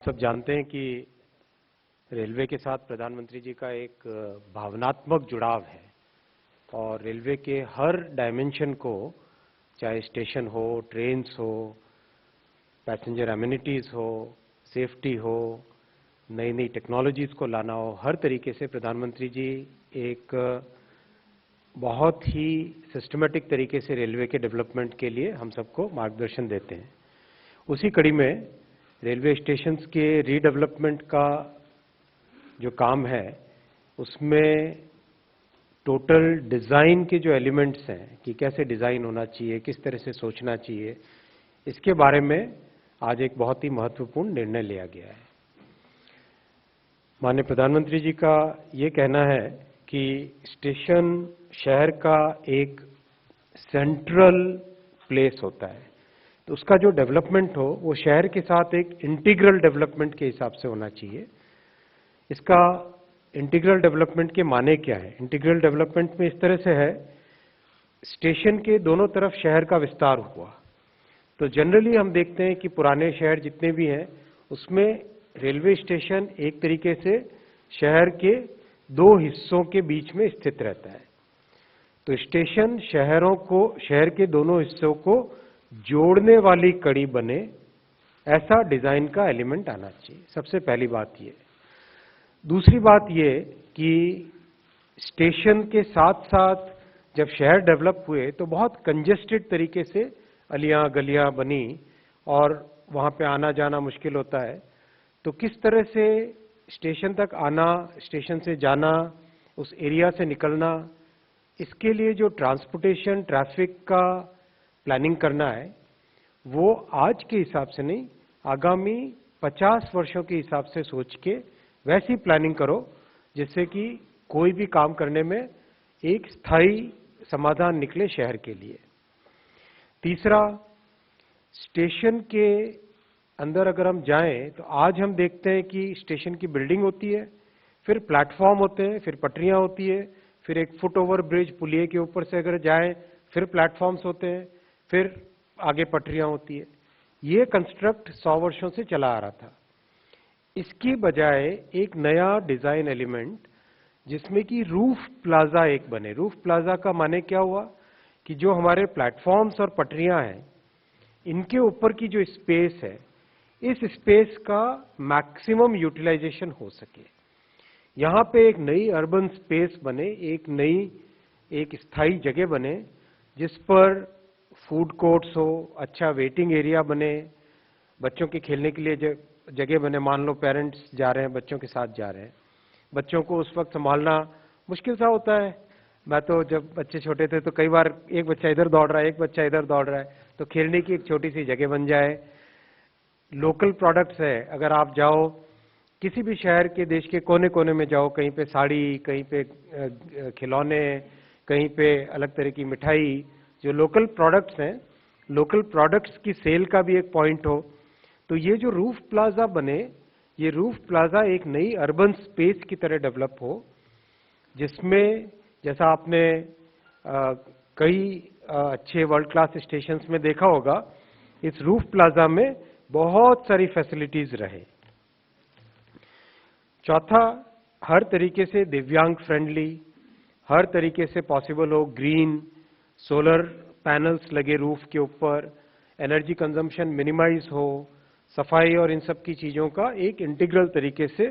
सब जानते हैं कि रेलवे के साथ प्रधानमंत्री जी का एक भावनात्मक जुड़ाव है और रेलवे के हर डायमेंशन को, चाहे स्टेशन हो, ट्रेन्स हो, पैसेंजर एमिनिटीज़ हो, सेफ्टी हो, नई नई टेक्नोलॉजीज़ को लाना हो, हर तरीके से प्रधानमंत्री जी एक बहुत ही सिस्टमेटिक तरीके से रेलवे के डेवलपमेंट के लिए हम सबको मार्गदर्शन देते हैं। उसी कड़ी में रेलवे स्टेशंस के रीडेवलपमेंट का जो काम है उसमें टोटल डिज़ाइन के जो एलिमेंट्स हैं कि कैसे डिज़ाइन होना चाहिए, किस तरह से सोचना चाहिए, इसके बारे में आज एक बहुत ही महत्वपूर्ण निर्णय लिया गया है। माननीय प्रधानमंत्री जी का ये कहना है कि स्टेशन शहर का एक सेंट्रल प्लेस होता है, तो उसका जो डेवलपमेंट हो वो शहर के साथ एक इंटीग्रल डेवलपमेंट के हिसाब से होना चाहिए। इसका इंटीग्रल डेवलपमेंट के माने क्या है? इंटीग्रल डेवलपमेंट में इस तरह से है, स्टेशन के दोनों तरफ शहर का विस्तार हुआ। तो जनरली हम देखते हैं कि पुराने शहर जितने भी हैं उसमें रेलवे स्टेशन एक तरीके से शहर के दो हिस्सों के बीच में स्थित रहता है। तो स्टेशन शहर के दोनों हिस्सों को जोड़ने वाली कड़ी बने, ऐसा डिजाइन का एलिमेंट आना चाहिए। सबसे पहली बात ये। दूसरी बात ये कि स्टेशन के साथ साथ जब शहर डेवलप हुए तो बहुत कंजेस्टेड तरीके से अलियां गलियां बनी और वहां पे आना जाना मुश्किल होता है। तो किस तरह से स्टेशन तक आना, स्टेशन से जाना, उस एरिया से निकलना, इसके लिए जो ट्रांसपोर्टेशन ट्रैफिक का प्लानिंग करना है वो आज के हिसाब से नहीं, आगामी 50 वर्षों के हिसाब से सोच के वैसी प्लानिंग करो जिससे कि कोई भी काम करने में एक स्थायी समाधान निकले शहर के लिए। तीसरा, स्टेशन के अंदर अगर हम जाएं तो आज हम देखते हैं कि स्टेशन की बिल्डिंग होती है, फिर प्लेटफॉर्म होते हैं, फिर पटरियां होती है, फिर एक फुट ओवर ब्रिज पुलिये के ऊपर से अगर जाएं फिर प्लेटफॉर्म्स होते हैं, फिर आगे पटरियां होती है। ये कंस्ट्रक्ट 100 वर्षों से चला आ रहा था। इसकी बजाय एक नया डिजाइन एलिमेंट जिसमें कि रूफ प्लाजा एक बने। रूफ प्लाजा का माने क्या हुआ कि जो हमारे प्लेटफॉर्म्स और पटरियां हैं इनके ऊपर की जो स्पेस है, इस स्पेस का मैक्सिमम यूटिलाइजेशन हो सके। यहां पे एक नई अर्बन स्पेस बने, एक स्थायी जगह बने जिस पर फूड कोर्ट्स हो, अच्छा वेटिंग एरिया बने, बच्चों के खेलने के लिए जगह बने। मान लो पेरेंट्स जा रहे हैं, बच्चों के साथ जा रहे हैं, बच्चों को उस वक्त संभालना मुश्किल सा होता है। मैं तो जब बच्चे छोटे थे तो कई बार एक बच्चा इधर दौड़ रहा है, एक बच्चा इधर दौड़ रहा है, तो खेलने की एक छोटी सी जगह बन जाए। लोकल प्रोडक्ट्स है, अगर आप जाओ किसी भी शहर के, देश के कोने कोने में जाओ, कहीं पे साड़ी, कहीं पे खिलौने, कहीं पे अलग तरह की मिठाई, जो लोकल प्रोडक्ट्स हैं, लोकल प्रोडक्ट्स की सेल का भी एक पॉइंट हो। तो ये जो रूफ प्लाजा बने, ये रूफ प्लाजा एक नई अर्बन स्पेस की तरह डेवलप हो, जिसमें जैसा आपने कई अच्छे वर्ल्ड क्लास स्टेशंस में देखा होगा, इस रूफ प्लाजा में बहुत सारी फैसिलिटीज रहे। चौथा, हर तरीके से दिव्यांग फ्रेंडली, हर तरीके से पॉसिबल हो, ग्रीन, सोलर पैनल्स लगे रूफ के ऊपर, एनर्जी कंजम्पशन मिनिमाइज हो, सफाई और इन सब की चीज़ों का एक इंटीग्रल तरीके से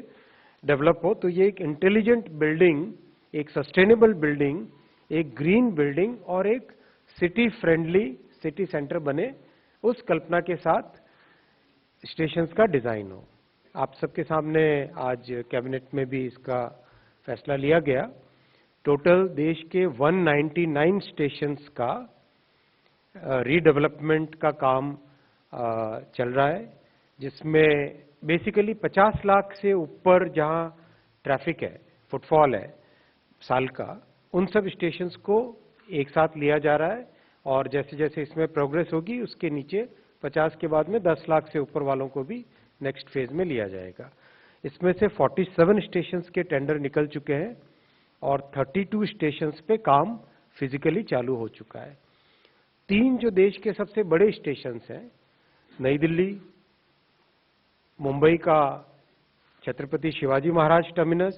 डेवलप हो। तो ये एक इंटेलिजेंट बिल्डिंग, एक सस्टेनेबल बिल्डिंग, एक ग्रीन बिल्डिंग और एक सिटी फ्रेंडली सिटी सेंटर बने, उस कल्पना के साथ स्टेशंस का डिज़ाइन हो। आप सबके सामने आज कैबिनेट में भी इसका फैसला लिया गया। टोटल देश के 199 स्टेशंस का रीडेवलपमेंट का काम चल रहा है, जिसमें बेसिकली 50 लाख से ऊपर जहां ट्रैफिक है, फुटफॉल है साल का, उन सब स्टेशंस को एक साथ लिया जा रहा है। और जैसे जैसे इसमें प्रोग्रेस होगी उसके नीचे 50 के बाद में 10 लाख से ऊपर वालों को भी नेक्स्ट फेज में लिया जाएगा। इसमें से 47 स्टेशंस के टेंडर निकल चुके हैं और 32 स्टेशंस पे काम फिजिकली चालू हो चुका है। 3 जो देश के सबसे बड़े स्टेशंस हैं, नई दिल्ली, मुंबई का छत्रपति शिवाजी महाराज टर्मिनस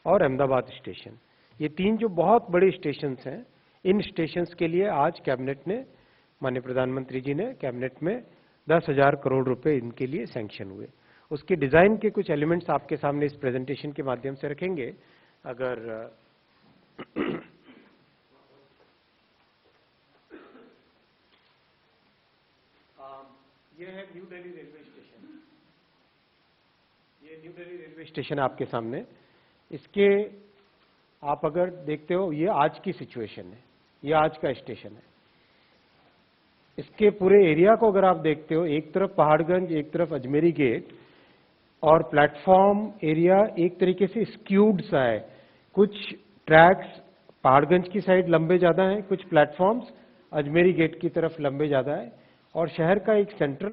और अहमदाबाद स्टेशन, ये 3 जो बहुत बड़े स्टेशंस हैं, इन स्टेशंस के लिए आज कैबिनेट ने, माननीय प्रधानमंत्री जी ने कैबिनेट में 10,000 करोड़ रुपए इनके लिए सैंक्शन हुए। उसके डिजाइन के कुछ एलिमेंट्स आपके सामने इस प्रेजेंटेशन के माध्यम से रखेंगे। अगर ये है न्यू दिल्ली रेलवे स्टेशन, ये न्यू दिल्ली रेलवे स्टेशन आपके सामने। इसके आप अगर देखते हो, ये आज की सिचुएशन है, ये आज का स्टेशन है। इसके पूरे एरिया को अगर आप देखते हो, एक तरफ पहाड़गंज, एक तरफ अजमेरी गेट, और प्लेटफॉर्म एरिया एक तरीके से स्क्यूड सा है। कुछ ट्रैक्स पहाड़गंज की साइड लंबे ज्यादा हैं, कुछ प्लेटफॉर्म्स अजमेरी गेट की तरफ लंबे ज्यादा है, और शहर का एक सेंट्रल